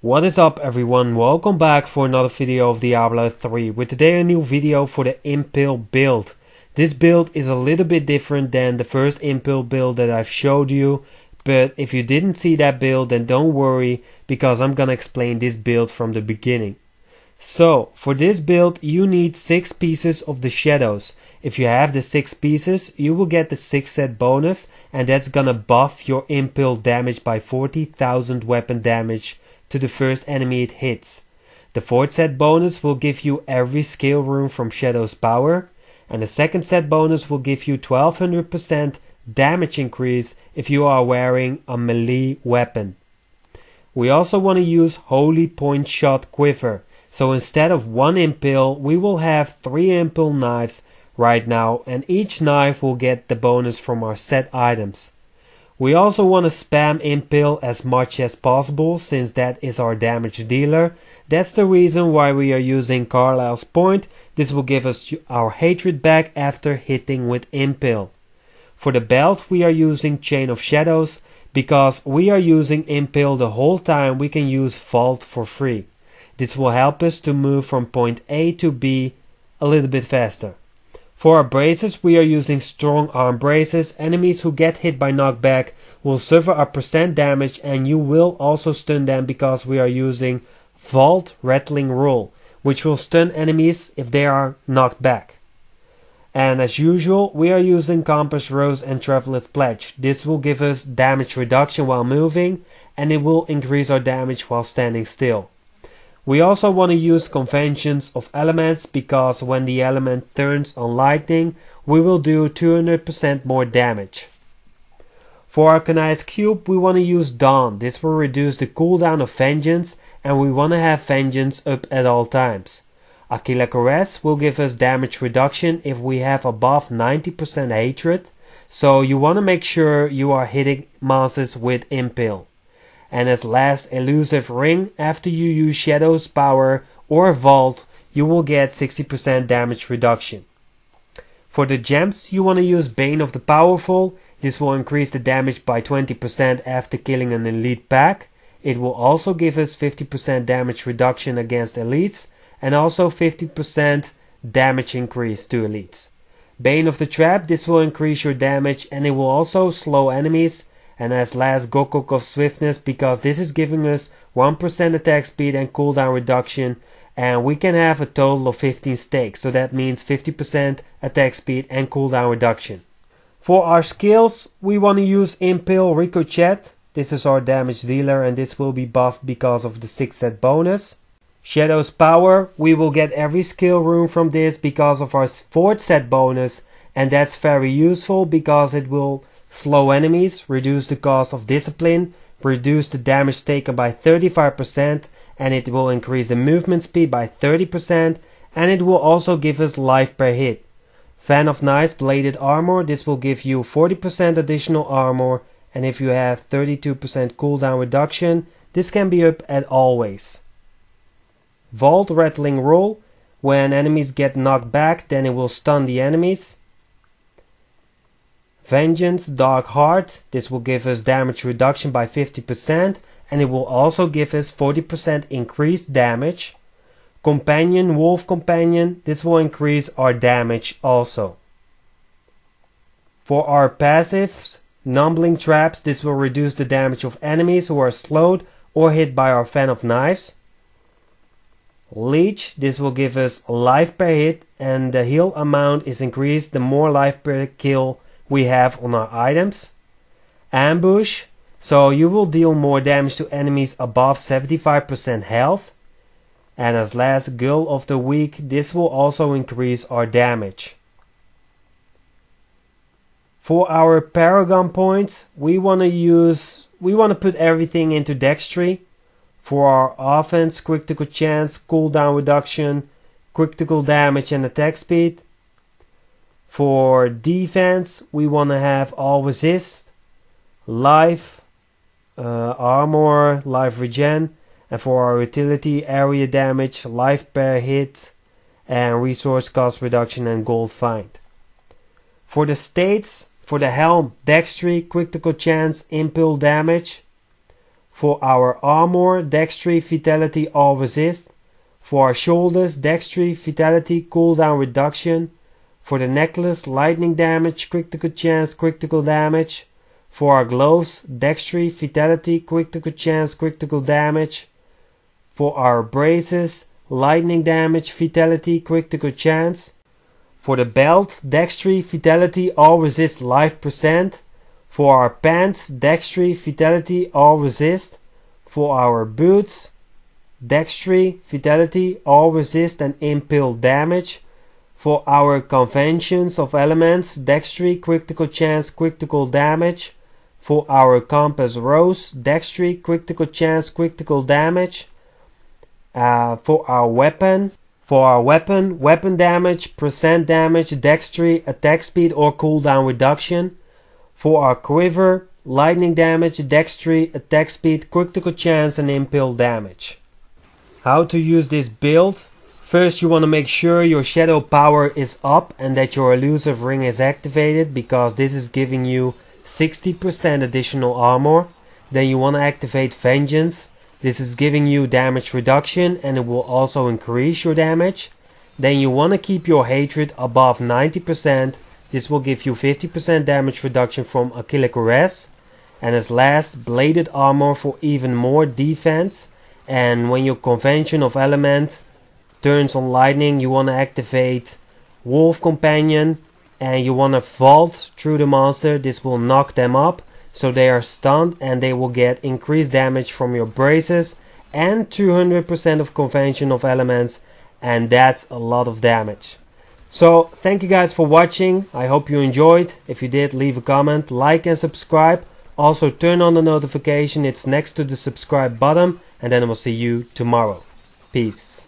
What is up everyone, welcome back for another video of Diablo 3 with today a new video for the Impale build. This build is a little bit different than the first Impale build that I've showed you, but if you didn't see that build then don't worry because I'm gonna explain this build from the beginning. So for this build you need 6 pieces of the shadows. If you have the 6 pieces you will get the 6 set bonus and that's gonna buff your Impale damage by 40,000 weapon damage to the first enemy it hits. The 4th set bonus will give you every skill rune from Shadow's power, and the 2nd set bonus will give you 1200% damage increase if you are wearing a melee weapon. We also want to use Holy Point Shot Quiver, so instead of 1 Impale we will have 3 Impale knives right now, and each knife will get the bonus from our set items. We also want to spam Impale as much as possible since that is our damage dealer. That's the reason why we are using Carlisle's Point. This will give us our hatred back after hitting with Impale. For the belt we are using Chain of Shadows. Because we are using Impale the whole time we can use Vault for free. This will help us to move from point A to B a little bit faster. For our braces we are using strong arm braces. Enemies who get hit by knockback will suffer a % damage and you will also stun them because we are using Vault Rattling Roll, which will stun enemies if they are knocked back. And as usual we are using Compass Rose and Traveler's Pledge. This will give us damage reduction while moving and it will increase our damage while standing still. We also want to use Conventions of Elements because when the element turns on lightning we will do 200% more damage. For our Kanai's Cube we want to use Dawn. This will reduce the cooldown of Vengeance and we want to have Vengeance up at all times. Aquila Caress will give us damage reduction if we have above 90% hatred, so you want to make sure you are hitting monsters with Impale. And as last Elusive Ring, after you use Shadow's power or Vault you will get 60% damage reduction. For the gems you want to use Bane of the Powerful. This will increase the damage by 20% after killing an elite pack. It will also give us 50% damage reduction against elites and also 50% damage increase to elites. Bane of the Trap, this will increase your damage and it will also slow enemies. And as last Gokok of Swiftness because this is giving us 1% attack speed and cooldown reduction and we can have a total of 15 stakes, so that means 50% attack speed and cooldown reduction. For our skills we want to use Impale Ricochet. This is our damage dealer and this will be buffed because of the 6th set bonus. Shadow's Power, we will get every skill rune from this because of our 4th set bonus and that's very useful because it will slow enemies, reduce the cost of discipline, reduce the damage taken by 35% and it will increase the movement speed by 30% and it will also give us life per hit. Fan of Nice Bladed Armor, this will give you 40% additional armor and if you have 32% cooldown reduction this can be up at always. Vault Rattling Roll, when enemies get knocked back then it will stun the enemies. Vengeance Dark Heart, this will give us damage reduction by 50% and it will also give us 40% increased damage. Companion Wolf Companion, this will increase our damage also. For our passives, Numbling Traps, this will reduce the damage of enemies who are slowed or hit by our Fan of Knives. Leech, this will give us life per hit and the heal amount is increased the more life per kill we have on our items. Ambush, so you will deal more damage to enemies above 75% health. And as last Girl of the Week, this will also increase our damage. For our Paragon points, we want to put everything into Dextry. For our offense, critical chance, cooldown reduction, critical damage and attack speed. For defense, we want to have all resist, life, armor, life regen, and for our utility, area damage, life per hit, and resource cost reduction and gold find. For the states, for the helm, dexterity, critical chance, impale damage. For our armor, dexterity, vitality, all resist. For our shoulders, dexterity, vitality, cooldown reduction. For the necklace, lightning damage, critical chance, critical damage. For our gloves, dexterity, vitality, critical chance, critical damage. For our braces, lightning damage, vitality, critical chance. For the belt, dexterity, vitality, all resist life percent. For our pants, dexterity, vitality, all resist. For our boots, dexterity, vitality, all resist and impale damage. For our conventions of elements, dexterity, critical chance, critical damage. For our compass rose, dexterity, critical chance, critical damage. For our weapon, weapon damage, percent damage, dexterity, attack speed or cooldown reduction. For our quiver, lightning damage, dexterity, attack speed, critical chance and impale damage. How to use this build? First you want to make sure your shadow power is up and that your elusive ring is activated, because this is giving you 60% additional armor. Then you want to activate vengeance. This is giving you damage reduction and it will also increase your damage. Then you want to keep your hatred above 90%. This will give you 50% damage reduction from Achilles Cuirass. And as last, bladed armor for even more defense. And when your convention of element turns on lightning, you want to activate Wolf Companion and you want to vault through the monster. This will knock them up so they are stunned and they will get increased damage from your braces and 200% of convention of elements, and that's a lot of damage. So thank you guys for watching. I hope you enjoyed. If you did, leave a comment, like and subscribe. Also turn on the notification, it's next to the subscribe button, and then I will see you tomorrow. Peace.